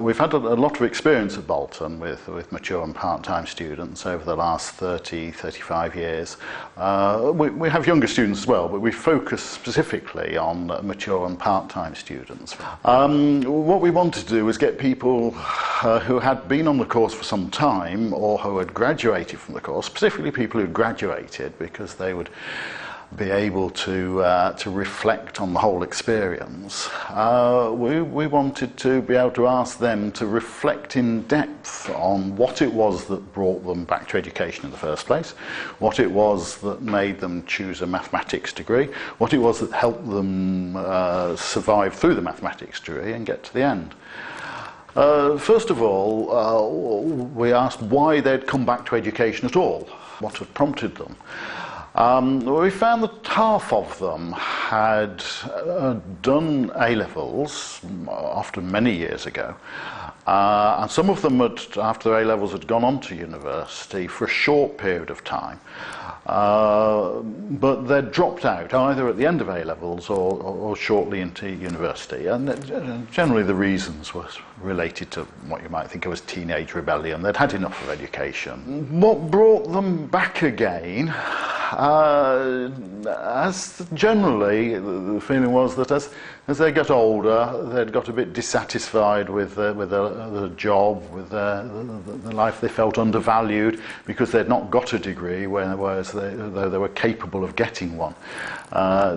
We've had a lot of experience at Bolton with mature and part-time students over the last 30, 35 years. We have younger students as well, but we focus specifically on mature and part-time students. What we wanted to do was get people who had been on the course for some time or who had graduated from the course, specifically people who graduated, because they would be able to reflect on the whole experience. We wanted to be able to ask them to reflect in depth on what it was that brought them back to education in the first place, what it was that made them choose a mathematics degree, what it was that helped them survive through the mathematics degree and get to the end. First of all, we asked why they'd come back to education at all, what had prompted them. We found that half of them had done A-levels, often many years ago, and some of them had, after their A-levels, had gone on to university for a short period of time, but they'd dropped out either at the end of A-levels or shortly into university, and generally the reasons were related to what you might think of as teenage rebellion. They'd had enough of education. What brought them back again, as generally the feeling was that as they got older, they'd got a bit dissatisfied with the job, with the life. They felt undervalued because they'd not got a degree, whereas though they were capable of getting one.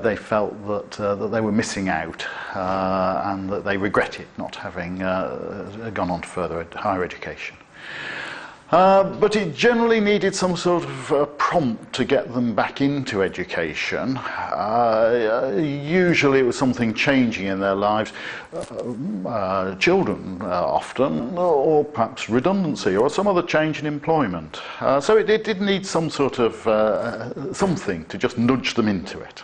They felt that they were missing out, and that they regretted not having gone on to further higher education. But it generally needed some sort of prompt to get them back into education. Usually it was something changing in their lives, children often, or perhaps redundancy or some other change in employment. So it did need some sort of something to just nudge them into it.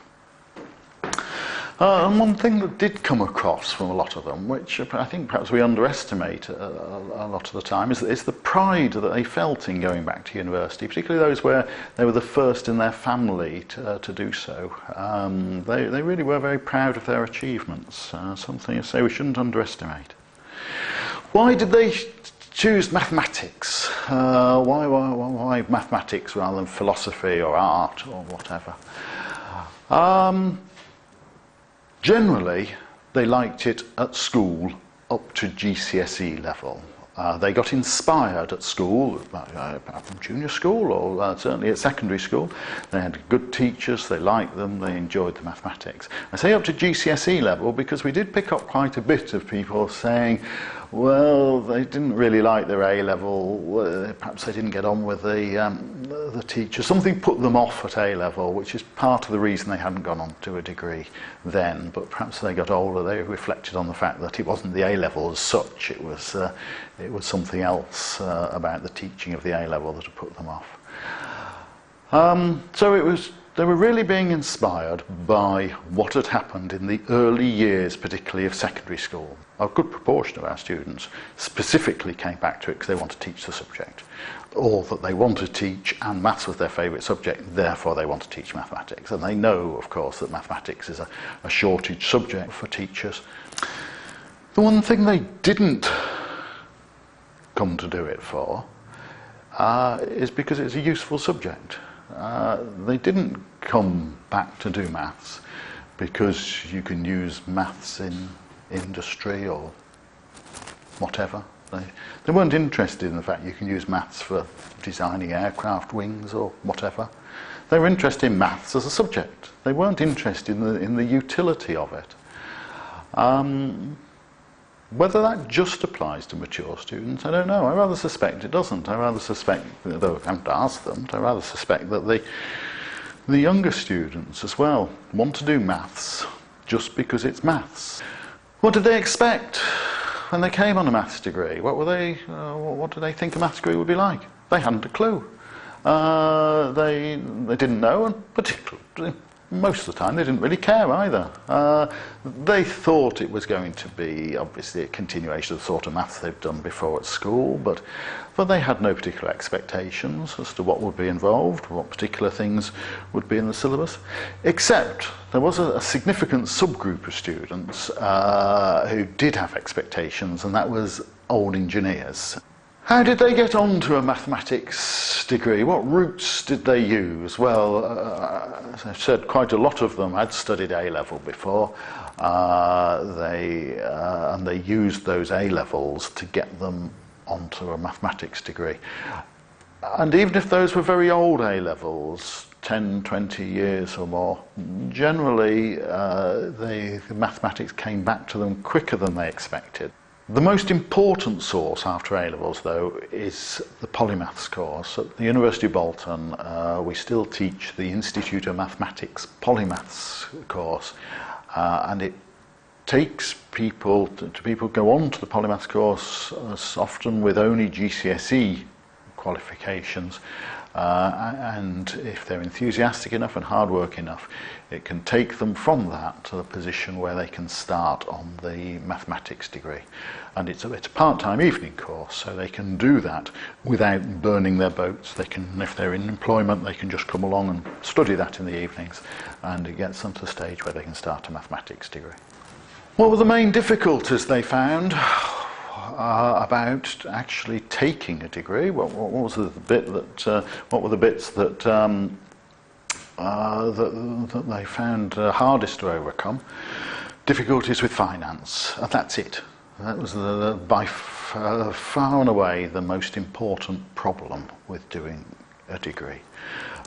And one thing that did come across from a lot of them, which I think perhaps we underestimate a lot of the time, is the pride that they felt in going back to university, particularly those where they were the first in their family to do so. They really were very proud of their achievements, something I say we shouldn't underestimate. Why did they choose mathematics? Why mathematics rather than philosophy or art or whatever? Generally, they liked it at school up to GCSE level. They got inspired at school, from junior school or certainly at secondary school. They had good teachers, they liked them, they enjoyed the mathematics. I say up to GCSE level because we did pick up quite a bit of people saying, well, they didn't really like their A-level, perhaps they didn't get on with the teacher. Something put them off at A-level, which is part of the reason they hadn't gone on to a degree then. But perhaps they got older, they reflected on the fact that it wasn't the A-level as such, it was something else about the teaching of the A-level that had put them off. So they were really being inspired by what had happened in the early years, particularly of secondary school. A good proportion of our students specifically came back to it because they want to teach the subject, or that they want to teach and maths was their favourite subject, therefore they want to teach mathematics. And they know, of course, that mathematics is a shortage subject for teachers. The one thing they didn't come to do it for is because it's a useful subject. They didn't come back to do maths because you can use maths in industry or whatever. They weren't interested in the fact you can use maths for designing aircraft wings or whatever. They were interested in maths as a subject. They weren't interested in the utility of it. Whether that just applies to mature students, I don't know. I rather suspect it doesn't. I rather suspect, though I haven't asked them, I rather suspect that the younger students as well want to do maths just because it's maths. What did they expect when they came on a maths degree? What did they think a maths degree would be like? They hadn't a clue. They didn't know, and particularly most of the time they didn't really care either. They thought it was going to be obviously a continuation of the sort of maths they've done before at school, but they had no particular expectations as to what would be involved, what particular things would be in the syllabus, except there was a significant subgroup of students who did have expectations, and that was old engineers. How did they get onto a mathematics degree? What routes did they use? Well, as I've said, quite a lot of them had studied A-level before. And they used those A-levels to get them onto a mathematics degree. And even if those were very old A-levels, 10, 20 years or more, generally the mathematics came back to them quicker than they expected. The most important source after A-levels, though, is the polymaths course. At the University of Bolton, we still teach the Institute of Mathematics polymaths course, and it takes people to go on to the polymaths course often with only GCSE qualifications, and if they're enthusiastic enough and hard work enough, it can take them from that to the position where they can start on the mathematics degree. And it's a part-time evening course, so they can do that without burning their boats. They can, if they're in employment, they can just come along and study that in the evenings, and it gets them to the stage where they can start a mathematics degree. What were the main difficulties they found about actually taking a degree? What was the bit that? What were the bits that that they found hardest to overcome? Difficulties with finance. That's it. That was by far and away the most important problem with doing a degree.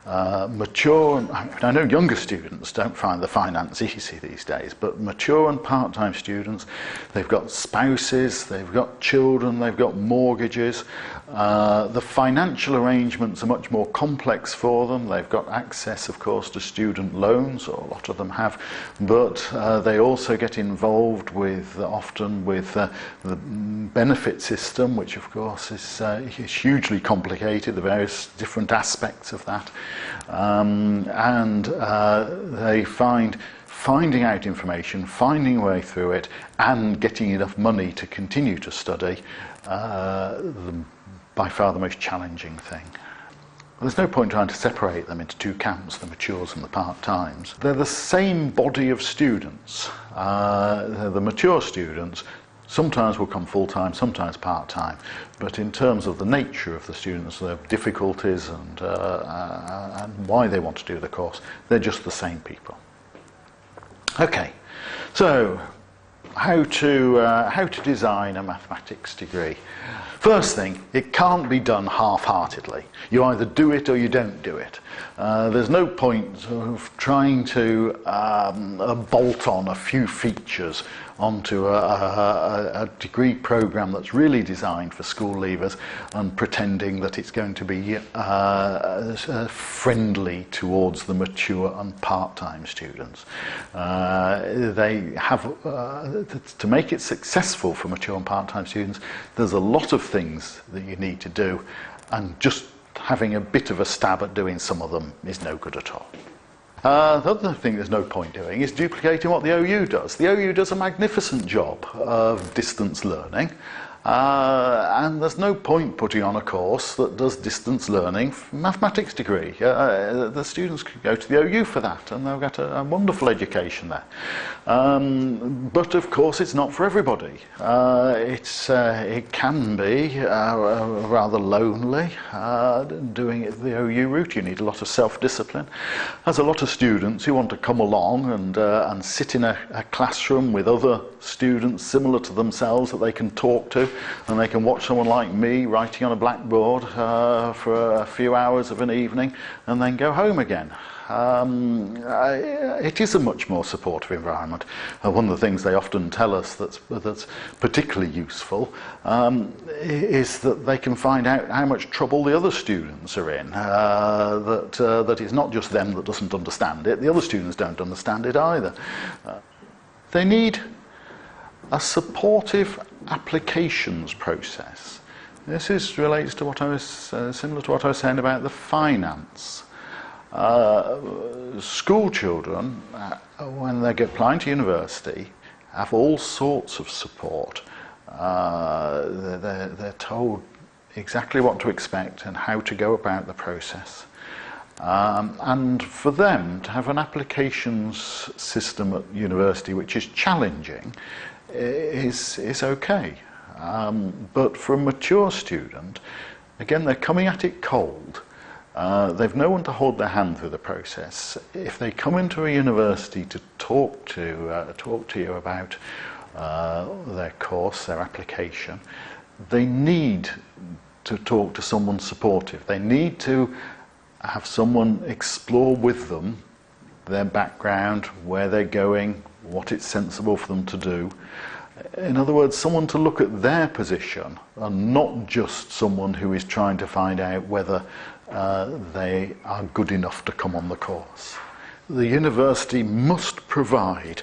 Mature, I know younger students don't find the finance easy these days, but mature and part-time students, they've got spouses, they've got children, they've got mortgages. The financial arrangements are much more complex for them. They've got access, of course, to student loans, or a lot of them have, but they also get involved with often with the benefit system, which of course is hugely complicated, the various different aspects of that. And they finding out information, finding a way through it, and getting enough money to continue to study, by far the most challenging thing. There's no point trying to separate them into two camps, the matures and the part-times. They're the same body of students. The mature students sometimes will come full-time, sometimes part-time, but in terms of the nature of the students, their difficulties and why they want to do the course, they're just the same people. Okay, so how to design a mathematics degree. First thing, it can't be done half-heartedly. You either do it or you don't do it. There's no point of trying to bolt on a few features onto a degree program that's really designed for school leavers and pretending that it's going to be friendly towards the mature and part-time students. They have to make it successful for mature and part-time students. There's a lot of things that you need to do, and just having a bit of a stab at doing some of them is no good at all. The other thing there's no point doing is duplicating what the OU does. The OU does a magnificent job of distance learning, and there's no point putting on a course that does distance learning for mathematics degree. The students can go to the OU for that, and they'll get a wonderful education there. But of course it's not for everybody. It can be rather lonely doing it the OU route. You need a lot of self-discipline. There's a lot of students who want to come along and sit in a classroom with other students similar to themselves that they can talk to, and they can watch someone like me writing on a blackboard for a few hours of an evening and then go home again. It is a much more supportive environment. One of the things they often tell us that's particularly useful is that they can find out how much trouble the other students are in. That it's not just them that doesn't understand it, the other students don't understand it either. They need a supportive applications process. This relates to what I was similar to what I was saying about the finance. School children, when they get applying to university, have all sorts of support. They're told exactly what to expect and how to go about the process. And for them to have an applications system at university which is challenging is okay. But for a mature student, again, they're coming at it cold. They've no one to hold their hand through the process. If they come into a university to talk to you about their course, their application, they need to talk to someone supportive. They need to have someone explore with them their background, where they're going, what it's sensible for them to do. In other words, someone to look at their position and not just someone who is trying to find out whether they are good enough to come on the course. The university must provide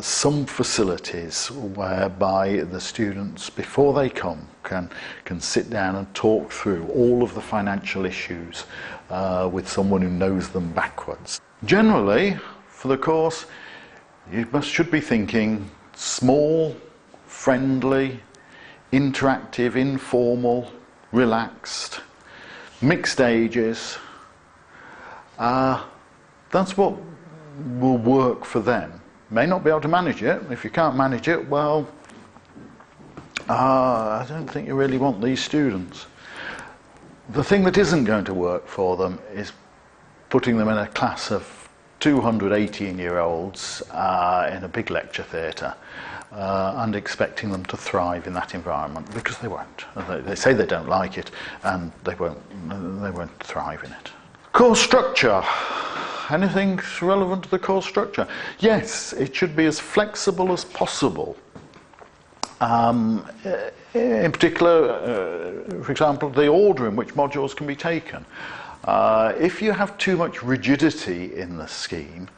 some facilities whereby the students, before they come, can sit down and talk through all of the financial issues with someone who knows them backwards. Generally, for the course, you should be thinking small, friendly, interactive, informal, relaxed, mixed ages. That's what will work for them. May not be able to manage it. If you can't manage it, well, I don't think you really want these students. The thing that isn't going to work for them is putting them in a class of 200 18-year-olds in a big lecture theatre and expecting them to thrive in that environment, because they won't. They say they don't like it, and they won't thrive in it. Course structure. Anything relevant to the course structure? Yes, it should be as flexible as possible. In particular, for example, the order in which modules can be taken. If you have too much rigidity in the scheme,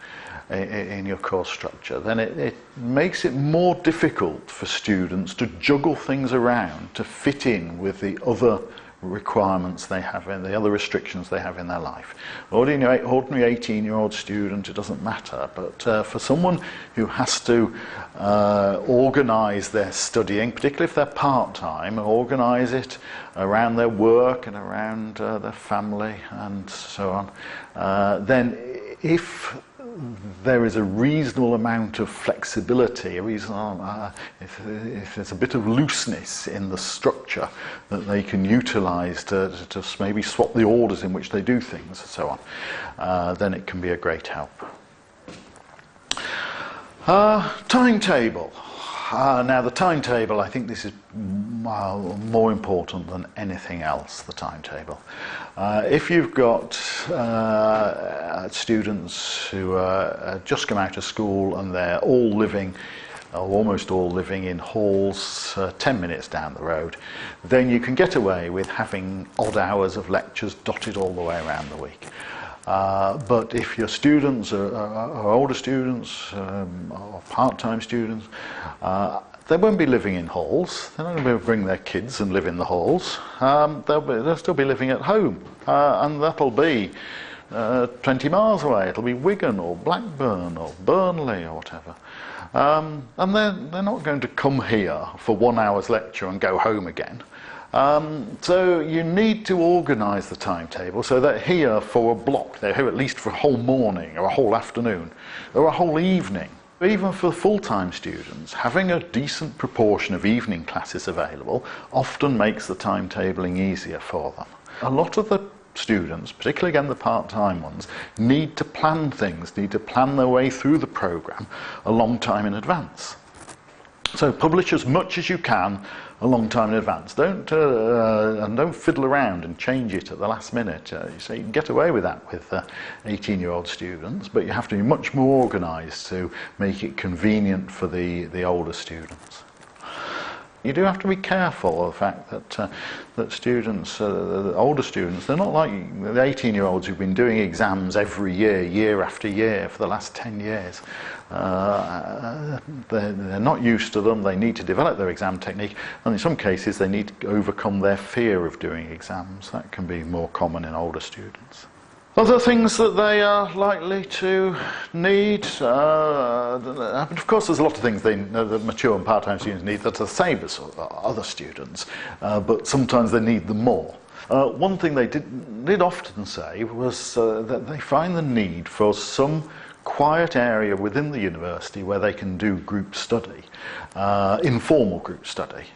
in your course structure, then it makes it more difficult for students to juggle things around to fit in with the other requirements they have and the other restrictions they have in their life. Ordinary 18-year-old student, it doesn't matter, but for someone who has to organise their studying, particularly if they're part-time, organise it around their work and around their family and so on, then if there is a reasonable amount of flexibility, if there's a bit of looseness in the structure that they can utilise to maybe swap the orders in which they do things and so on, then it can be a great help. Timetable. Now the timetable, I think this is more important than anything else, the timetable. If you've got students who just come out of school and they're all living, or almost all living in halls 10 minutes down the road, then you can get away with having odd hours of lectures dotted all the way around the week. But if your students are older students or part-time students, they won't be living in halls. They're not going to be able to bring their kids and live in the halls. They'll still be living at home, and that'll be 20 miles away. It'll be Wigan or Blackburn or Burnley or whatever. And they're not going to come here for 1 hour's lecture and go home again. So you need to organise the timetable so that here for a block, they're here at least for a whole morning or a whole afternoon or a whole evening. Even for full-time students, having a decent proportion of evening classes available often makes the timetabling easier for them. A lot of the students, particularly again the part-time ones, need to plan things, need to plan their way through the programme a long time in advance. So publish as much as you can a long time in advance. Don't fiddle around and change it at the last minute. So you can get away with that with 18-year-old students, but you have to be much more organised to make it convenient for the older students. You do have to be careful of the fact that students, the older students, they're not like the 18-year-olds who've been doing exams every year, year after year for the last 10 years. They're not used to them. They need to develop their exam technique, and in some cases they need to overcome their fear of doing exams. That can be more common in older students. Other things that they are likely to need, of course there's a lot of things the mature and part-time students need that are the same as other students, but sometimes they need them more. One thing they did often say was that they find the need for some quiet area within the university where they can do group study, informal group study.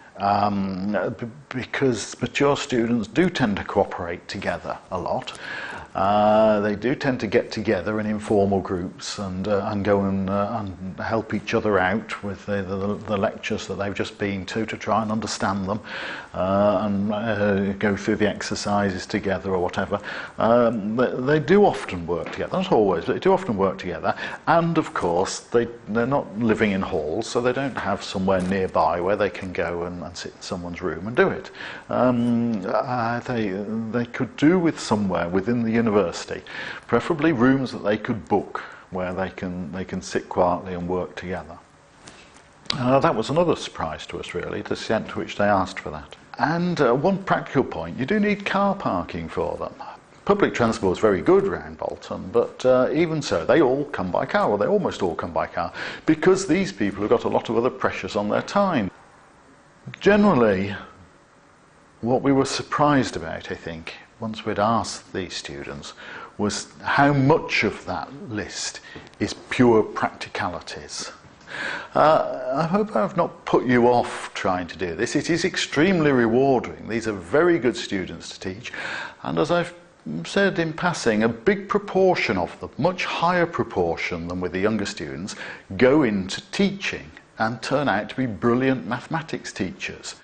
Because mature students do tend to cooperate together a lot. They do tend to get together in informal groups and go and help each other out with the lectures that they've just been to try and understand them and go through the exercises together or whatever. They do often work together, not always, but they do often work together. And of course, they're not living in halls, so they don't have somewhere nearby where they can go and sit in someone's room and do it. They could do with somewhere within the university, preferably rooms that they could book where they can sit quietly and work together. That was another surprise to us, really, the extent to which they asked for that. And one practical point, you do need car parking for them. Public transport is very good around Bolton, but even so, they all come by car, or they almost all come by car, because these people have got a lot of other pressures on their time. Generally, what we were surprised about, I think, once we'd asked these students, was how much of that list is pure practicalities. I hope I've not put you off trying to do this. It is extremely rewarding. These are very good students to teach, and as I've said in passing, a big proportion of them, much higher proportion than with the younger students, go into teaching and turn out to be brilliant mathematics teachers.